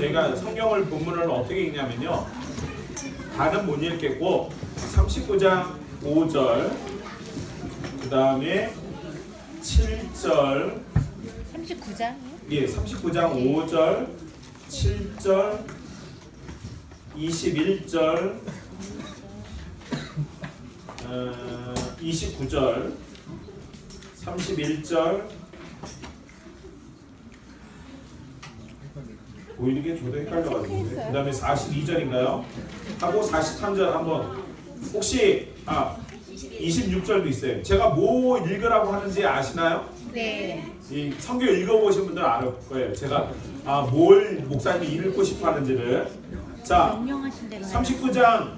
저희가 성경을 본문을 어떻게 읽냐면요. 다는 못 읽겠고 39장 5절 그 다음에 7절 39장이요? 예, 39장 5절 7절 21절 29절 31절 보이는 게 저도 헷갈려가지고 그 다음에 42절인가요? 하고 43절 한번 혹시 26절도 있어요. 제가 뭐 읽으라고 하는지 아시나요? 네. 이 성경 읽어보신 분들 알 거예요. 제가 뭘 목사님이 읽고 싶어 하는지를. 자, 39장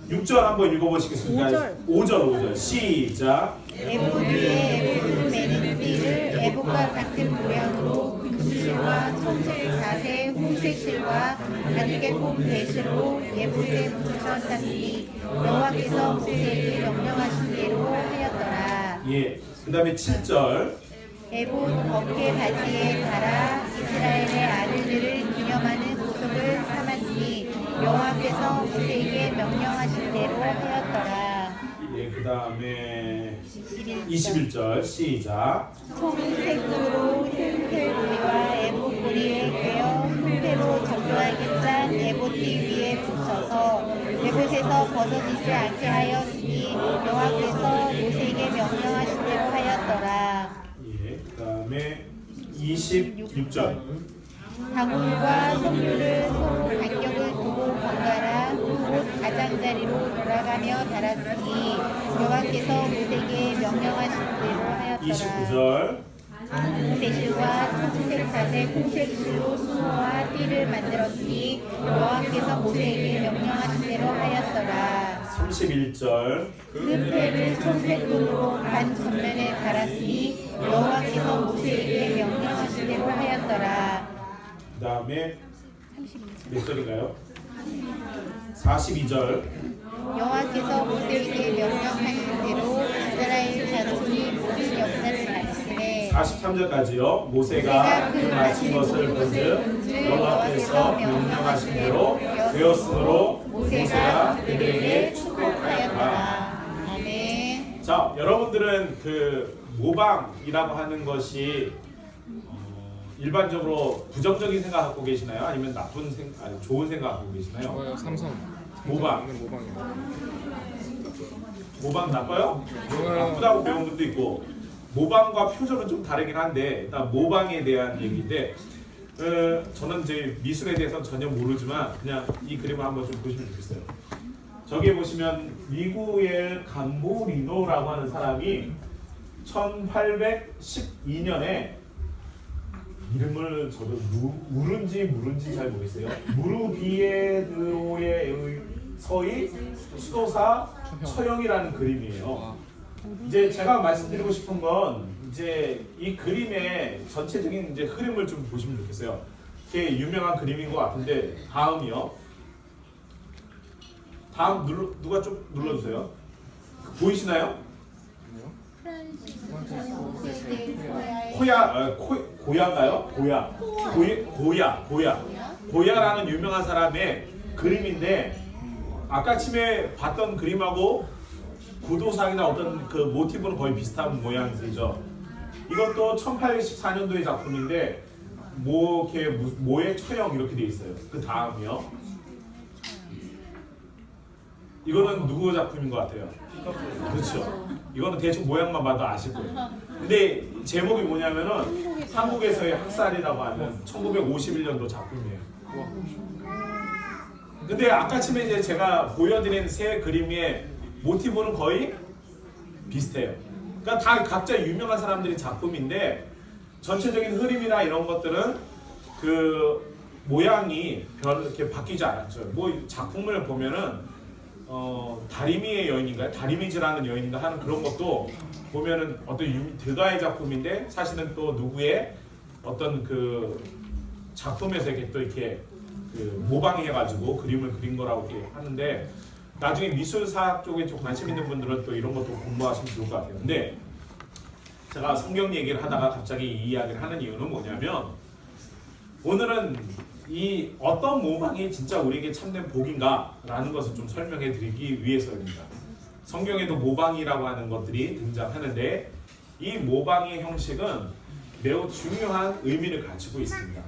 6절 한번 읽어보시겠습니다. 5절 시작. 에봇 위에 에봇을 매는 띠를 에봇과 같은 모양으로 금실과 청색 자세 홍색 실과 가죽의 꼭 배실로 에봇에 붙여 쌌으니 여호와께서 모세에게 명령하신 대로 하였더라. 예. 그 다음에 7절. 에봇 어깨 바지에 달아 이스라엘의 아들들을 기념하는 보석을 삼았으니 여호와께서 모세에게 명령하신 대로 하였더라. 예, 그 다음에 21절 시작. 청색으로 흰털고리와 에봇 고리에 꿰어 흰패로 정교하게 짠 에봇띠 위에 붙여서 에봇에서 벗어지지 않게 하였으니 여호와께서 모세에게 명령하신 대로 하였더라. 예, 그 다음에 26절. 방울과 석류를 서로 간격을 두고 번갈아 곧 가장자리로 돌아가며 달았으니 여호와께서 모세에게 명령하신 대로 하였더라. 29절. 대실과 청색 자색 홍색 실로 수호와 띠를 만들었으니 여호와께서 모세에게 명령하신 대로 하였더라. 31절. 그 패를 청색으로 반 전면에 달았으니 여호와께서 모세에게 명령하신 대로 하였더라. 그 다음에 몇 절인가요? 42절. 여호와께서 모세에게 명령하신 대로 이스라엘 자손이 모든 역사를 마치되 43절까지요. 모세가 그 마친 것을 본즉 여호와께서 명령하신 대로 되었으므로 모세가 그들에게 축복하였더라. 아멘. 자, 여러분들은 그 모방이라고 하는 것이 일반적으로 부정적인 생각 갖고 계시나요? 아니면 나쁜 좋은 생각 갖고 계시나요? 좋아요. 삼성. 모방. 모방이요. 모방 나빠요? 좋아요. 나쁘다고 배운 분도 있고 모방과 표절은 좀 다르긴 한데 일단 모방에 대한 얘기인데 저는 이제 미술에 대해서는 전혀 모르지만 그냥 이 그림을 한번 좀 보시면 좋겠어요. 저기 보시면 미구엘 감보리노라고 하는 사람이 1812년에 이름을 저도 무른지 잘 모르겠어요. 무르비에드로의 서의 수도사 처형이라는 그림이에요. 이제 제가 말씀드리고 싶은 건 이제 이 그림의 전체적인 이제 흐름을 좀 보시면 좋겠어요. 되게 유명한 그림인 것 같은데 다음이요. 다음 누가 좀 눌러주세요. 보이시나요? 고야인가요? 고야라는 유명한 사람의 그림인데 아까 처음에 봤던 그림하고 구도상이나 어떤 그 모티브는 거의 비슷한 모양이죠. 이것도 1814년도의 작품인데 모의 처형 이렇게 돼 있어요. 그 다음이요. 이거는 누구 작품인 것 같아요? 그렇죠. 이거는 대충 모양만 봐도 아실 거예요. 근데 제목이 뭐냐면은 한국에서의 학살이라고 하는 1951년도 작품이에요. 근데 아까 처음에 이제 제가 보여드린 세 그림의 모티브는 거의 비슷해요. 그러니까 다 각자 유명한 사람들의 작품인데 전체적인 흐름이나 이런 것들은 그 모양이 별 이렇게 바뀌지 않았죠. 뭐 작품을 보면은 다리미의 여인인가요? 다리미즈라는 여인인가 하는 그런 것도 보면은 어떤 드가의 작품인데 사실은 또 누구의 어떤 그 작품에서 이렇게 또 이렇게 그 모방해가지고 그림을 그린 거라고 이렇게 하는데 나중에 미술사 쪽에 좀 관심 있는 분들은 또 이런 것도 공부하시면 좋을 것 같아요. 근데 제가 성경 얘기를 하다가 갑자기 이 이야기를 하는 이유는 뭐냐면 오늘은 이 어떤 모방이 진짜 우리에게 참된 복인가라는 것을 좀 설명해 드리기 위해서입니다. 성경에도 모방이라고 하는 것들이 등장하는데 이 모방의 형식은 매우 중요한 의미를 가지고 있습니다.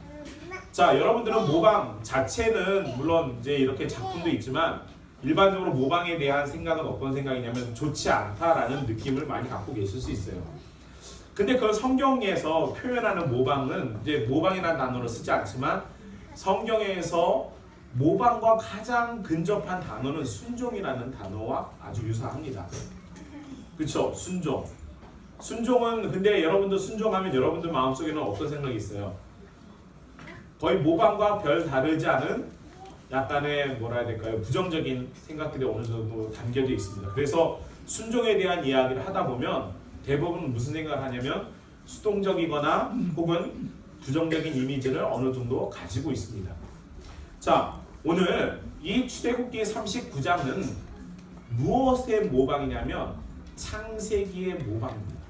자, 여러분들은 모방 자체는 물론 이제 이렇게 작품도 있지만 일반적으로 모방에 대한 생각은 어떤 생각이냐면 좋지 않다라는 느낌을 많이 갖고 계실 수 있어요. 근데 그 성경에서 표현하는 모방은 이제 모방이라는 단어를 쓰지 않지만 성경에서 모방과 가장 근접한 단어는 순종이라는 단어와 아주 유사합니다. 그렇죠? 순종. 순종은 근데 여러분들 순종하면 여러분들 마음속에는 어떤 생각이 있어요? 거의 모방과 별 다르지 않은 약간의 뭐라 해야 될까요? 부정적인 생각들이 어느 정도 담겨져 있습니다. 그래서 순종에 대한 이야기를 하다 보면 대부분 무슨 생각을 하냐면 수동적이거나 혹은 부정적인 이미지를 어느 정도 가지고 있습니다. 자, 오늘 이 출애굽기 39장은 무엇의 모방이냐면 창세기의 모방입니다.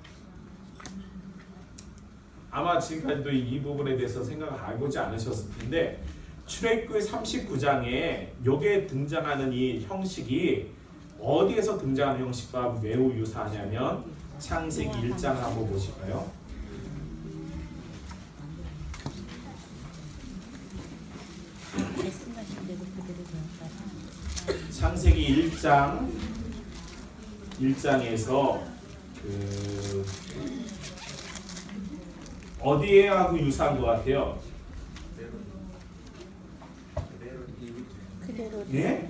아마 지금까지도 이 부분에 대해서 생각을 해보지 않으셨을 텐데 출애굽기 39장에 여기에 등장하는 이 형식이 어디에서 등장하는 형식과 매우 유사하냐면 창세기 1장을 한번 보실까요? 창세기 1장에서 어디에 하고 유사한 것 같아요? 그대로. 예?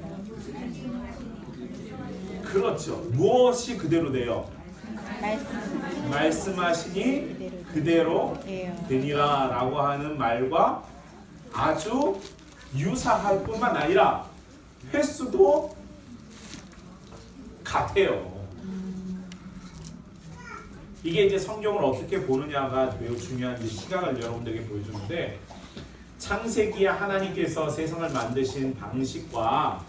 그렇죠. 무엇이 그대로 돼요? 말씀하시니 그대로 되니라 라고 하는 말과 아주 유사할 뿐만 아니라 횟수도 같아요. 이게 이제 성경을 어떻게 보느냐가 매우 중요한 시각을 여러분들에게 보여주는데 창세기에 하나님께서 세상을 만드신 방식과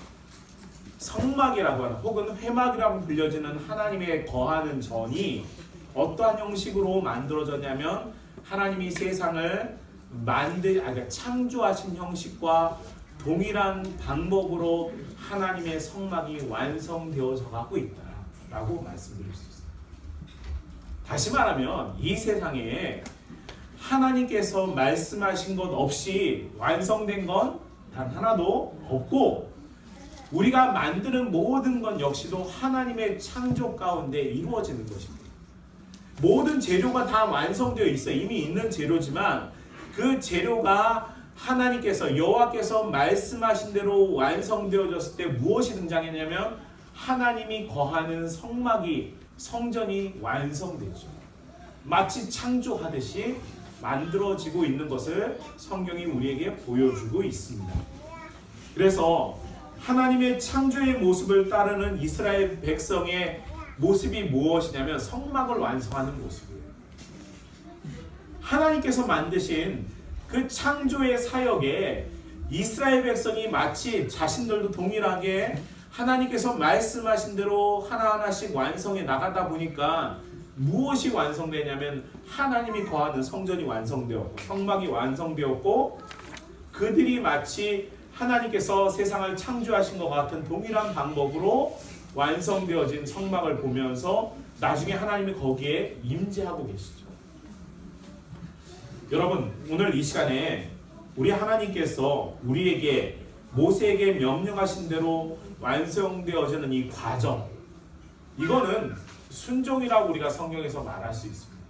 성막이라고 하는 혹은 회막이라고 불려지는 하나님의 거하는 전이 어떠한 형식으로 만들어졌냐면 하나님이 세상을 창조하신 형식과 동일한 방법으로 하나님의 성막이 완성되어져 가고 있다라고 말씀드릴 수 있습니다. 다시 말하면 이 세상에 하나님께서 말씀하신 것 없이 완성된 건 단 하나도 없고 우리가 만드는 모든 것 역시도 하나님의 창조 가운데 이루어지는 것입니다. 모든 재료가 다 완성되어 있어요. 이미 있는 재료지만 그 재료가 하나님께서 여호와께서 말씀하신 대로 완성되어졌을 때 무엇이 등장했냐면 하나님이 거하는 성막이 성전이 완성되죠. 마치 창조하듯이 만들어지고 있는 것을 성경이 우리에게 보여주고 있습니다. 그래서 하나님의 창조의 모습을 따르는 이스라엘 백성의 모습이 무엇이냐면 성막을 완성하는 모습이에요. 하나님께서 만드신 그 창조의 사역에 이스라엘 백성이 마치 자신들도 동일하게 하나님께서 말씀하신 대로 하나하나씩 완성해 나가다 보니까 무엇이 완성되냐면 하나님이 거하는 성전이 완성되었고 성막이 완성되었고 그들이 마치 하나님께서 세상을 창조하신 것 같은 동일한 방법으로 완성되어진 성막을 보면서 나중에 하나님이 거기에 임재하고 계시죠. 여러분 오늘 이 시간에 우리 하나님께서 우리에게 모세에게 명령하신 대로 완성되어지는 이 과정 이거는 순종이라고 우리가 성경에서 말할 수 있습니다.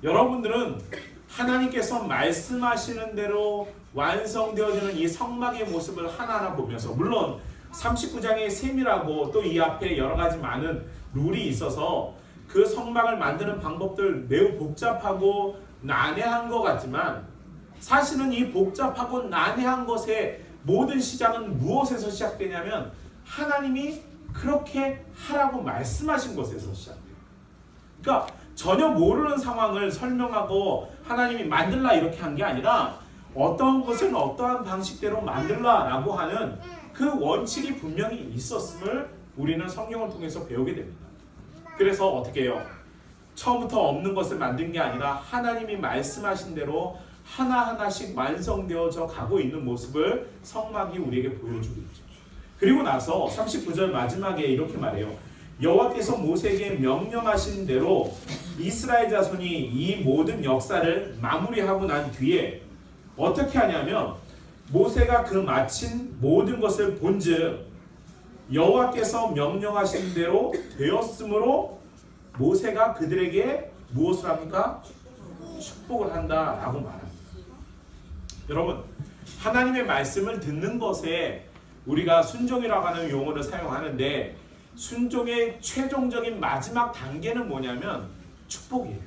여러분들은 하나님께서 말씀하시는 대로 완성되어지는 이 성막의 모습을 하나하나 보면서 물론 39장의 세밀하고 또 이 앞에 여러 가지 많은 룰이 있어서 그 성막을 만드는 방법들 매우 복잡하고 난해한 것 같지만 사실은 이 복잡하고 난해한 것의 모든 시작은 무엇에서 시작되냐면 하나님이 그렇게 하라고 말씀하신 것에서 시작돼요. 그러니까 전혀 모르는 상황을 설명하고 하나님이 만들라 이렇게 한 게 아니라 어떤 것은 어떠한 방식대로 만들라라고 하는 그 원칙이 분명히 있었음을 우리는 성경을 통해서 배우게 됩니다. 그래서 어떻게 해요? 처음부터 없는 것을 만든 게 아니라 하나님이 말씀하신 대로 하나하나씩 완성되어져 가고 있는 모습을 성막이 우리에게 보여주고 있죠. 그리고 나서 39절 마지막에 이렇게 말해요. 여호와께서 모세에게 명령하신 대로 이스라엘 자손이 이 모든 역사를 마무리하고 난 뒤에 어떻게 하냐면 모세가 그 마친 모든 것을 본즉 여호와께서 명령하신 대로 되었으므로 모세가 그들에게 무엇을 합니까? 축복을 한다라고 말합니다. 여러분, 하나님의 말씀을 듣는 것에 우리가 순종이라고 하는 용어를 사용하는데 순종의 최종적인 마지막 단계는 뭐냐면 축복이에요.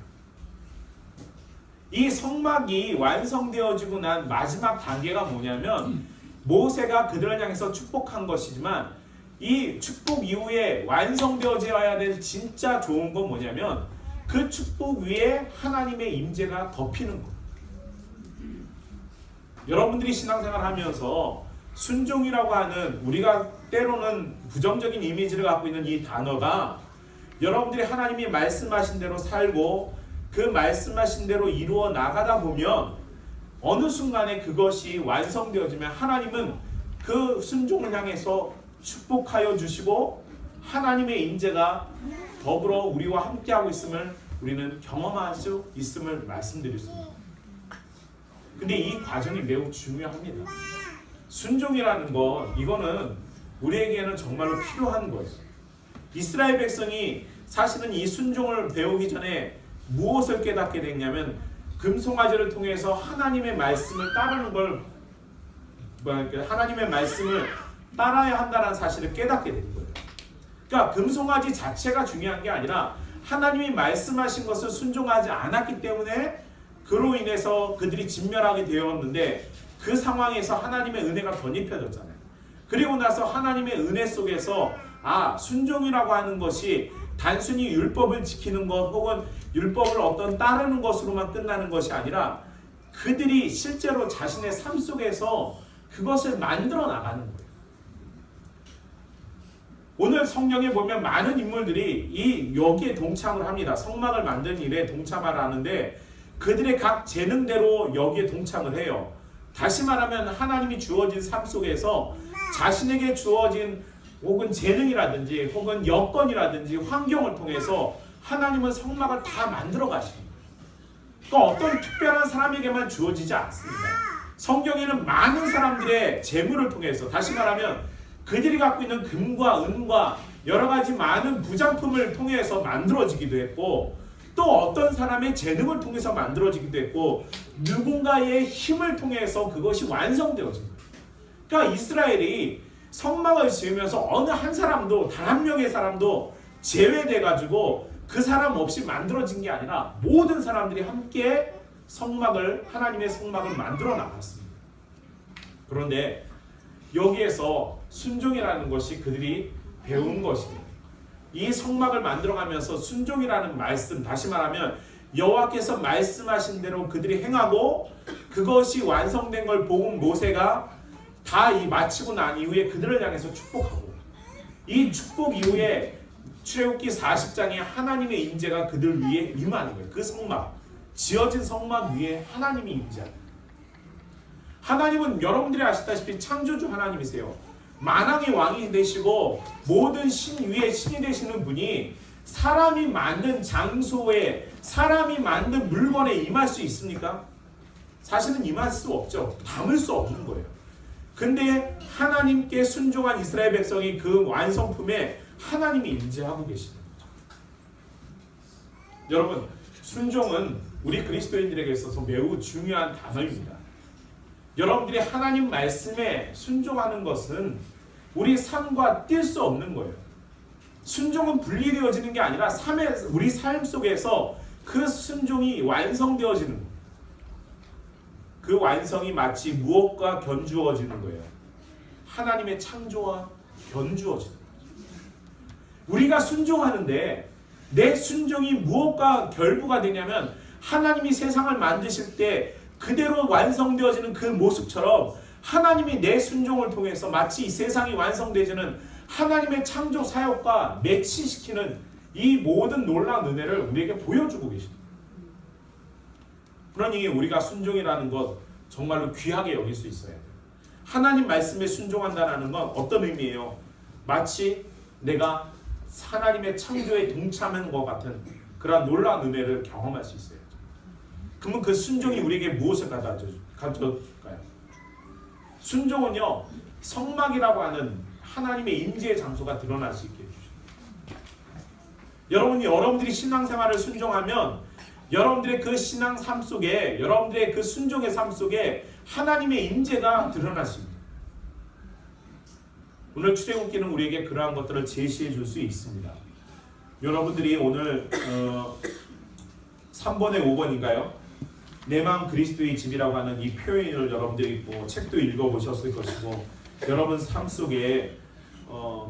이 성막이 완성되어지고 난 마지막 단계가 뭐냐면 모세가 그들을 향해서 축복한 것이지만 이 축복 이후에 완성되어져야 될 진짜 좋은 건 뭐냐면 그 축복 위에 하나님의 임재가 덮이는 거예요. 여러분들이 신앙생활 하면서 순종이라고 하는 우리가 때로는 부정적인 이미지를 갖고 있는 이 단어가 여러분들이 하나님이 말씀하신 대로 살고 그 말씀하신 대로 이루어 나가다 보면 어느 순간에 그것이 완성되어지면 하나님은 그 순종을 향해서 축복하여 주시고 하나님의 임재가 더불어 우리와 함께하고 있음을 우리는 경험할 수 있음을 말씀드렸습니다. 근데 이 과정이 매우 중요합니다. 순종이라는 것, 이거는 우리에게는 정말로 필요한 거예요. 이스라엘 백성이 사실은 이 순종을 배우기 전에 무엇을 깨닫게 됐냐면 금송아지를 통해서 하나님의 말씀을 따르는 걸 하나님의 말씀을 따라야 한다는 사실을 깨닫게 된 거예요. 그러니까 금송아지 자체가 중요한 게 아니라 하나님이 말씀하신 것을 순종하지 않았기 때문에 그로 인해서 그들이 진멸하게 되었는데 그 상황에서 하나님의 은혜가 덧입혀졌잖아요. 그리고 나서 하나님의 은혜 속에서 순종이라고 하는 것이 단순히 율법을 지키는 것 혹은 율법을 어떤 따르는 것으로만 끝나는 것이 아니라 그들이 실제로 자신의 삶 속에서 그것을 만들어 나가는 거예요. 오늘 성경에 보면 많은 인물들이 여기에 동참을 합니다. 성막을 만드는 일에 동참을 하는데 그들의 각 재능대로 여기에 동참을 해요. 다시 말하면 하나님이 주어진 삶 속에서 자신에게 주어진 혹은 재능이라든지 혹은 여건이라든지 환경을 통해서 하나님은 성막을 다 만들어 가십니다. 그러니까 어떤 특별한 사람에게만 주어지지 않습니다. 성경에는 많은 사람들의 재물을 통해서 다시 말하면 그들이 갖고 있는 금과 은과 여러 가지 많은 부장품을 통해서 만들어지기도 했고 또 어떤 사람의 재능을 통해서 만들어지기도 했고 누군가의 힘을 통해서 그것이 완성되어진 거예요. 그러니까 이스라엘이 성막을 지으면서 어느 한 사람도 단 한 명의 사람도 제외돼가지고 그 사람 없이 만들어진 게 아니라 모든 사람들이 함께 하나님의 성막을 만들어 나갔습니다. 그런데 여기에서 순종이라는 것이 그들이 배운 것입니다. 이 성막을 만들어가면서 순종이라는 말씀, 다시 말하면 여호와께서 말씀하신 대로 그들이 행하고 그것이 완성된 걸 본 모세가 다 마치고 난 이후에 그들을 향해서 축복하고 이 축복 이후에 출애굽기 40장에 하나님의 임재가 그들 위에 임하는 거예요. 그 성막, 지어진 성막 위에 하나님이 임재하는 거예요. 하나님은 여러분들이 아시다시피 창조주 하나님이세요. 만왕의 왕이 되시고 모든 신 위에 신이 되시는 분이 사람이 만든 장소에 사람이 만든 물건에 임할 수 있습니까? 사실은 임할 수 없죠. 담을 수 없는 거예요. 근데 하나님께 순종한 이스라엘 백성이 그 완성품에 하나님이 임재하고 계시는 거죠. 여러분, 순종은 우리 그리스도인들에게 있어서 매우 중요한 단어입니다. 여러분들이 하나님 말씀에 순종하는 것은 우리 삶과 뗄 수 없는 거예요. 순종은 분리되어지는 게 아니라 우리 삶 속에서 그 순종이 완성되어지는 거예요. 그 완성이 마치 무엇과 견주어지는 거예요. 하나님의 창조와 견주어지는 거예요. 우리가 순종하는데 내 순종이 무엇과 결부가 되냐면 하나님이 세상을 만드실 때 그대로 완성되어지는 그 모습처럼 하나님이 내 순종을 통해서 마치 이 세상이 완성되지는 하나님의 창조 사역과 매치시키는 이 모든 놀라운 은혜를 우리에게 보여주고 계십니다. 그러니 우리가 순종이라는 것 정말로 귀하게 여길 수 있어야 돼요. 하나님 말씀에 순종한다는 건 어떤 의미예요? 마치 내가 하나님의 창조에 동참한 것 같은 그런 놀라운 은혜를 경험할 수 있어요. 그러면 그 순종이 우리에게 무엇을 가져줄까요? 순종은요, 성막이라고 하는 하나님의 임재의 장소가 드러날 수 있게 해주죠. 여러분들이 신앙생활을 순종하면 여러분들의 그 신앙 삶 속에, 여러분들의 그 순종의 삶 속에 하나님의 임재가 드러날 수 있습니다. 오늘 출애굽기는 우리에게 그러한 것들을 제시해 줄 수 있습니다. 여러분들이 오늘 3번에 5번인가요? 내 마음 그리스도의 집이라고 하는 이 표현을 여러분들이 책도 읽어보셨을 것이고, 여러분 삶 속에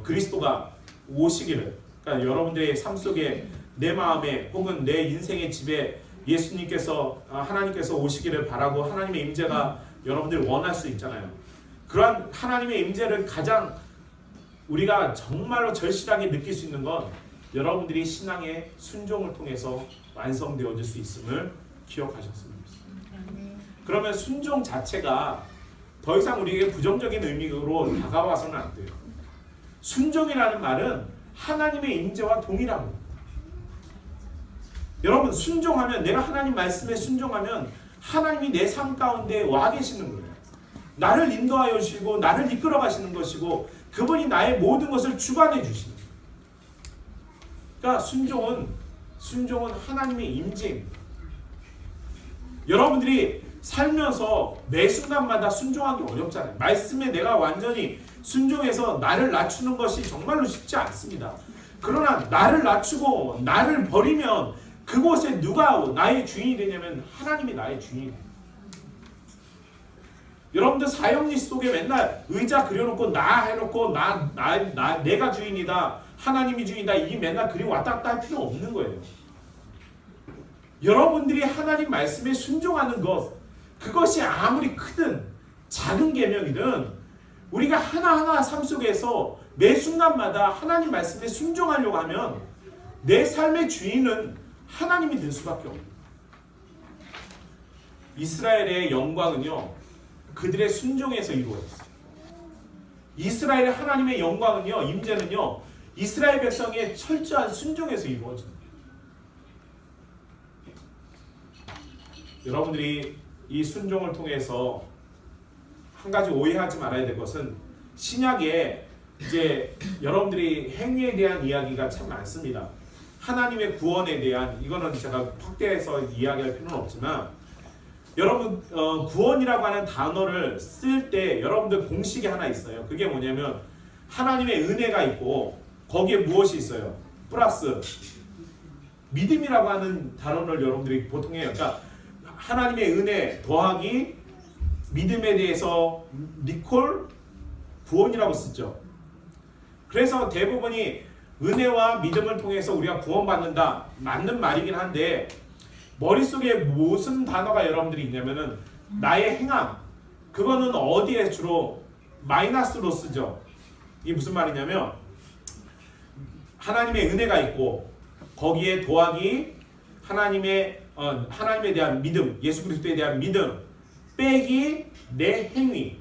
그리스도가 오시기를, 그러니까 여러분들의 삶 속에 내 마음에 혹은 내 인생의 집에 예수님께서 하나님께서 오시기를 바라고 하나님의 임재가 여러분들이 원할 수 있잖아요. 그러한 하나님의 임재를 가장 우리가 정말로 절실하게 느낄 수 있는 건 여러분들이 신앙의 순종을 통해서 완성되어질 수 있음을 기억하셨으면 좋겠습니다. 그러면 순종 자체가 더 이상 우리에게 부정적인 의미로 다가와서는 안 돼요. 순종이라는 말은 하나님의 임재와 동일합니다. 여러분, 순종하면, 내가 하나님 말씀에 순종하면 하나님이 내 삶 가운데 와 계시는 거예요. 나를 인도하여 주시고 나를 이끌어 가시는 것이고 그분이 나의 모든 것을 주관해 주시는 거예요. 그러니까 순종은 하나님의 임재입니다. 여러분들이 살면서 매 순간마다 순종하기 어렵잖아요. 말씀에 내가 완전히 순종해서 나를 낮추는 것이 정말로 쉽지 않습니다. 그러나 나를 낮추고 나를 버리면 그곳에 누가 나의 주인이 되냐면 하나님이 나의 주인이 돼요. 여러분들 사형리 속에 맨날 의자 그려놓고 나 해놓고 내가 주인이다, 하나님이 주인이다, 이 맨날 그림 왔다 갔다 할 필요 없는 거예요. 여러분들이 하나님 말씀에 순종하는 것, 그것이 아무리 크든 작은 계명이든 우리가 하나하나 삶 속에서 매 순간마다 하나님 말씀에 순종하려고 하면 내 삶의 주인은 하나님이 될 수밖에 없어요. 이스라엘의 영광은요, 그들의 순종에서 이루어졌어요. 이스라엘의 하나님의 영광은요, 임재는요, 이스라엘 백성의 철저한 순종에서 이루어집니다. 여러분들이 이 순종을 통해서 한 가지 오해하지 말아야 될 것은, 신약에 이제 여러분들이 행위에 대한 이야기가 참 많습니다. 하나님의 구원에 대한, 이거는 제가 확대해서 이야기할 필요는 없지만, 여러분 구원이라고 하는 단어를 쓸 때 여러분들 공식이 하나 있어요. 그게 뭐냐면 하나님의 은혜가 있고 거기에 무엇이 있어요? 플러스 믿음이라고 하는 단어를 여러분들이 보통 해요. 그러니까 하나님의 은혜 더하기 믿음에 대해서 리콜 구원이라고 쓰죠. 그래서 대부분이 은혜와 믿음을 통해서 우리가 구원받는다, 맞는 말이긴 한데 머릿속에 무슨 단어가 여러분들이 있냐면은 나의 행함, 그거는 어디에 주로 마이너스로 쓰죠. 이게 무슨 말이냐면 하나님의 은혜가 있고 거기에 더하기 하나님에 대한 믿음, 예수 그리스도에 대한 믿음 빼기 내 행위는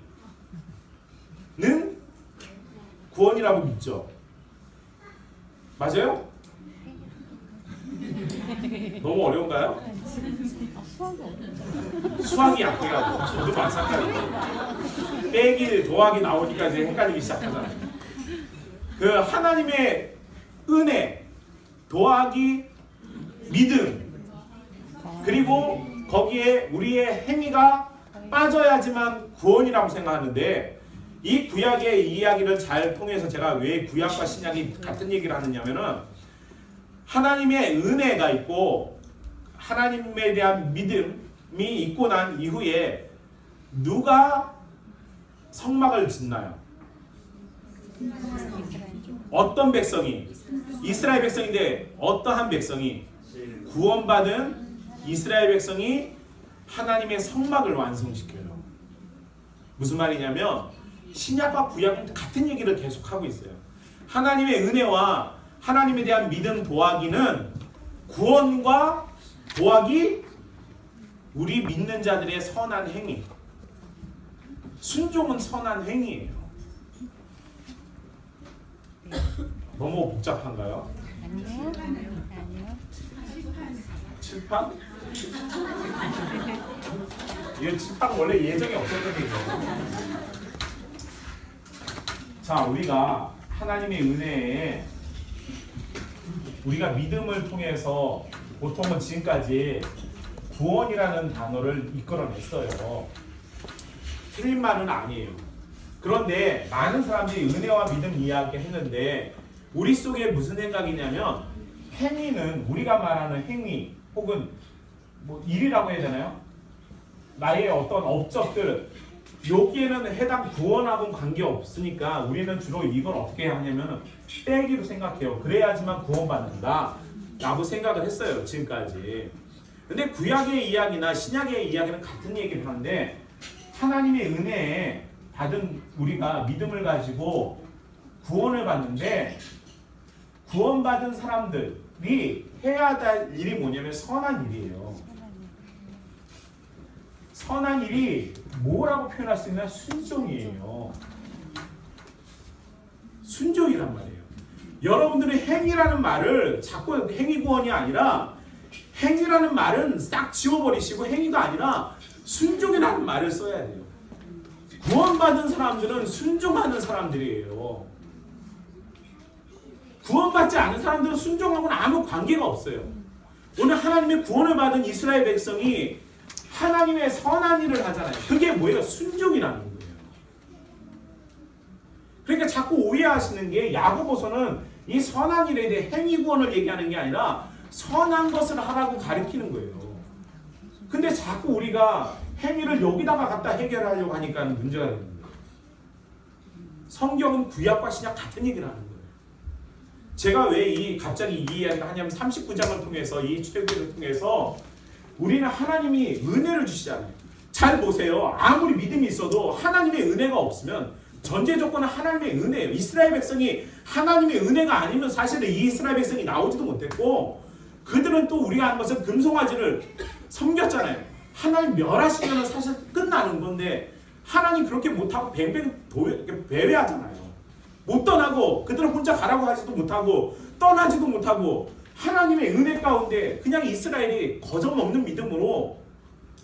구원이라고 믿죠. 맞아요? 너무 어려운가요? 수학이 약해가지고 저도 마찬가지예요. 빼기 더하기 나오니까 이제 헷갈리기 시작하잖아요. 그 하나님의 은혜 더하기 믿음, 그리고 거기에 우리의 행위가 빠져야지만 구원이라고 생각하는데, 이 구약의 이야기를 잘 통해서 제가 왜 구약과 신약이 같은 얘기를 하느냐면은 하나님의 은혜가 있고 하나님에 대한 믿음이 있고 난 이후에 누가 성막을 짓나요? 어떤 백성이? 이스라엘 백성인데 어떠한 백성이? 구원받은 이스라엘 백성이 하나님의 성막을 완성시켜요. 무슨 말이냐면 신약과 구약은 같은 얘기를 계속하고 있어요. 하나님의 은혜와 하나님에 대한 믿음 더하기는 구원과 더하기 우리 믿는 자들의 선한 행위. 순종은 선한 행위예요. 너무 복잡한가요? 아니요. 아니요. 칠판? 이건 칠판 원래 예정이 없었던 얘기예요. 자, 우리가 하나님의 은혜에 우리가 믿음을 통해서 보통은 지금까지 구원이라는 단어를 이끌어냈어요. 틀린 말은 아니에요. 그런데 많은 사람들이 은혜와 믿음 이야기했는데 우리 속에 무슨 생각이냐면 행위는 우리가 말하는 행위 혹은 뭐 일이라고 해야 되나요? 나의 어떤 업적들 여기에는 해당 구원하고는 관계없으니까 우리는 주로 이걸 어떻게 하냐면 빼기로 생각해요. 그래야지만 구원받는다 라고 생각을 했어요. 지금까지. 근데 구약의 이야기나 신약의 이야기는 같은 얘기를 하는데 하나님의 은혜에 받은 우리가 믿음을 가지고 구원을 받는데 구원받은 사람들이 해야 될 일이 뭐냐면 선한 일이에요. 선한 일이 뭐라고 표현할 수 있나? 순종이에요. 순종이란 말이에요. 여러분들이 행위라는 말을 자꾸 행위 구원이 아니라 행위라는 말은 싹 지워버리시고 행위가 아니라 순종이라는 말을 써야 돼요. 구원받은 사람들은 순종하는 사람들이에요. 구원받지 않은 사람들은 순종하고는 아무 관계가 없어요. 오늘 하나님의 구원을 받은 이스라엘 백성이 하나님의 선한 일을 하잖아요. 그게 뭐예요? 순종이라는 거예요. 그러니까 자꾸 오해하시는 게 야고보서는 이 선한 일에 대해 행위 구원을 얘기하는 게 아니라 선한 것을 하라고 가르치는 거예요. 근데 자꾸 우리가 행위를 여기다가 갖다 해결하려고 하니까 문제가 되는 거예요. 성경은 구약과 신약 같은 얘기를 하는 거예요. 제가 왜 갑자기 이 이야기를 하냐면 39장을 통해서 이 출애굽기를 통해서 우리는 하나님이 은혜를 주시잖아요. 잘 보세요. 아무리 믿음이 있어도 하나님의 은혜가 없으면 전제 조건은 하나님의 은혜예요. 이스라엘 백성이 하나님의 은혜가 아니면 사실은 이 이스라엘 백성이 나오지도 못했고 그들은 또 우리가 한 것은 금송아지를 섬겼잖아요. 하나님 멸하시면 사실 끝나는 건데 하나님 그렇게 못하고 뱅뱅 배회하잖아요. 못 떠나고 그들은 혼자 가라고 하지도 못하고 떠나지도 못하고 하나님의 은혜 가운데 그냥 이스라엘이 거저먹는 믿음으로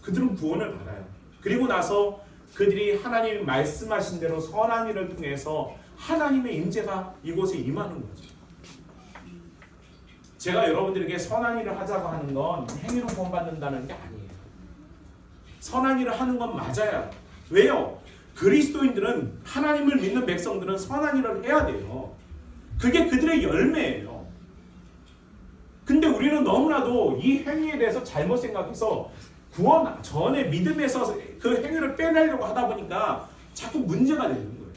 그들은 구원을 받아요. 그리고 나서 그들이 하나님이 말씀하신 대로 선한 일을 통해서 하나님의 임재가 이곳에 임하는 거죠. 제가 여러분들에게 선한 일을 하자고 하는 건 행위로 구원받는다는 게 아니에요. 선한 일을 하는 건 맞아요. 왜요? 그리스도인들은 하나님을 믿는 백성들은 선한 일을 해야 돼요. 그게 그들의 열매예요. 근데 우리는 너무나도 이 행위에 대해서 잘못 생각해서 구원 전에 믿음에서 그 행위를 빼내려고 하다 보니까 자꾸 문제가 되는 거예요.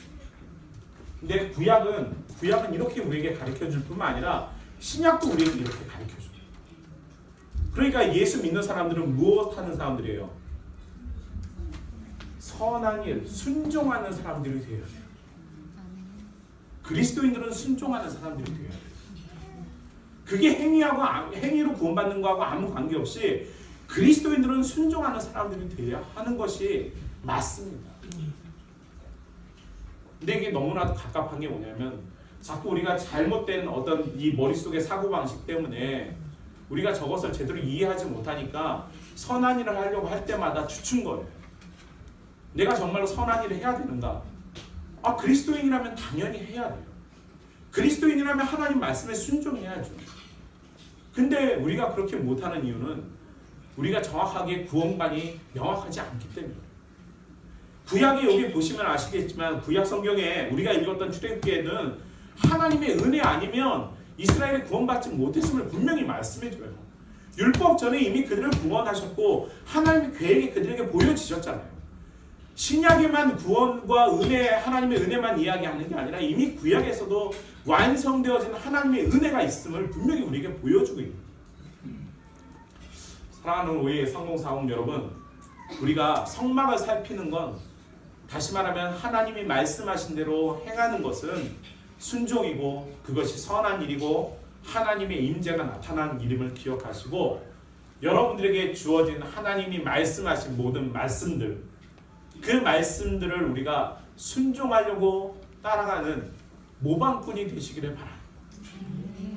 근데 구약은 이렇게 우리에게 가르쳐줄 뿐만 아니라 신약도 우리에게 이렇게 가르쳐줘요. 그러니까 예수 믿는 사람들은 무엇 하는 사람들이에요? 선한 일, 순종하는 사람들이 되어야 돼요. 그리스도인들은 순종하는 사람들이 되어야 돼요. 그게 행위로 구원받는 거하고 아무 관계없이 그리스도인들은 순종하는 사람들이 되어야 하는 것이 맞습니다. 근데 이게 너무나도 갑갑한 게 뭐냐면 자꾸 우리가 잘못된 어떤 이 머릿속의 사고방식 때문에 우리가 저것을 제대로 이해하지 못하니까 선한 일을 하려고 할 때마다 주춤 거예요. 내가 정말로 선한 일을 해야 되는가? 그리스도인이라면 당연히 해야 돼요. 그리스도인이라면 하나님 말씀에 순종해야죠. 근데 우리가 그렇게 못하는 이유는 우리가 정확하게 구원관이 명확하지 않기 때문이에요. 구약에 여기 보시면 아시겠지만 구약 성경에 우리가 읽었던 출애굽기에는 하나님의 은혜 아니면 이스라엘이 구원받지 못했음을 분명히 말씀해줘요. 율법 전에 이미 그들을 구원하셨고 하나님의 계획이 그들에게 보여지셨잖아요. 신약에만 구원과 은혜, 하나님의 은혜만 이야기하는 게 아니라 이미 구약에서도 완성되어진 하나님의 은혜가 있음을 분명히 우리에게 보여주고 있는 거예요. 사랑하는 오해의 성공사원 여러분, 우리가 성막을 살피는 건 다시 말하면 하나님이 말씀하신 대로 행하는 것은 순종이고 그것이 선한 일이고 하나님의 임재가 나타나는 일임을 기억하시고 여러분들에게 주어진 하나님이 말씀하신 모든 말씀들, 그 말씀들을 우리가 순종하려고 따라가는 모방꾼이 되시기를 바랍니다.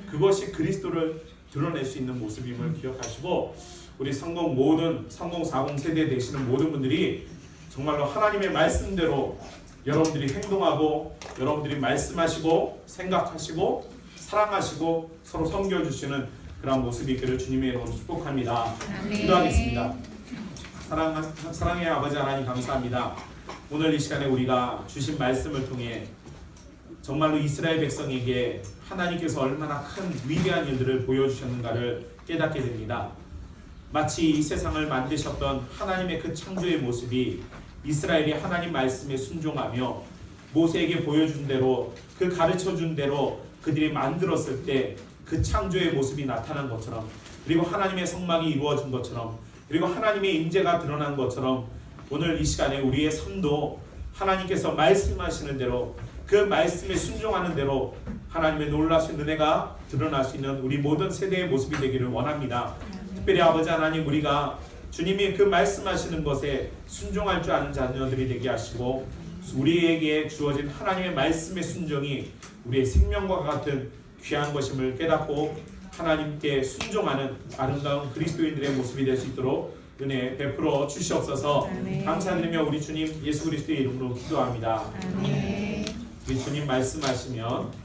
그것이 그리스도를 드러낼 수 있는 모습임을 기억하시고, 우리 성공 40 세대 되시는 모든 분들이 정말로 하나님의 말씀대로 여러분들이 행동하고, 여러분들이 말씀하시고 생각하시고 사랑하시고 서로 섬겨주시는 그런 모습이 있기를 주님의 이름으로 축복합니다. 기도하겠습니다. 사랑의 아버지 하나님, 감사합니다. 오늘 이 시간에 우리가 주신 말씀을 통해 정말로 이스라엘 백성에게 하나님께서 얼마나 큰 위대한 일들을 보여주셨는가를 깨닫게 됩니다. 마치 이 세상을 만드셨던 하나님의 그 창조의 모습이 이스라엘이 하나님 말씀에 순종하며 모세에게 보여준 대로, 그 가르쳐준 대로 그들이 만들었을 때 그 창조의 모습이 나타난 것처럼, 그리고 하나님의 성막이 이루어진 것처럼, 그리고 하나님의 임재가 드러난 것처럼, 오늘 이 시간에 우리의 삶도 하나님께서 말씀하시는 대로, 그 말씀에 순종하는 대로 하나님의 놀라신 은혜가 드러날 수 있는 우리 모든 세대의 모습이 되기를 원합니다. 특별히 아버지 하나님, 우리가 주님이 그 말씀하시는 것에 순종할 줄 아는 자녀들이 되게 하시고, 우리에게 주어진 하나님의 말씀의 순종이 우리의 생명과 같은 귀한 것임을 깨닫고 하나님께 순종하는 아름다운 그리스도인들의 모습이 될 수 있도록 은혜 베풀어 주시옵소서. 감사드리며 우리 주님 예수 그리스도의 이름으로 기도합니다. 우리 주님 말씀하시면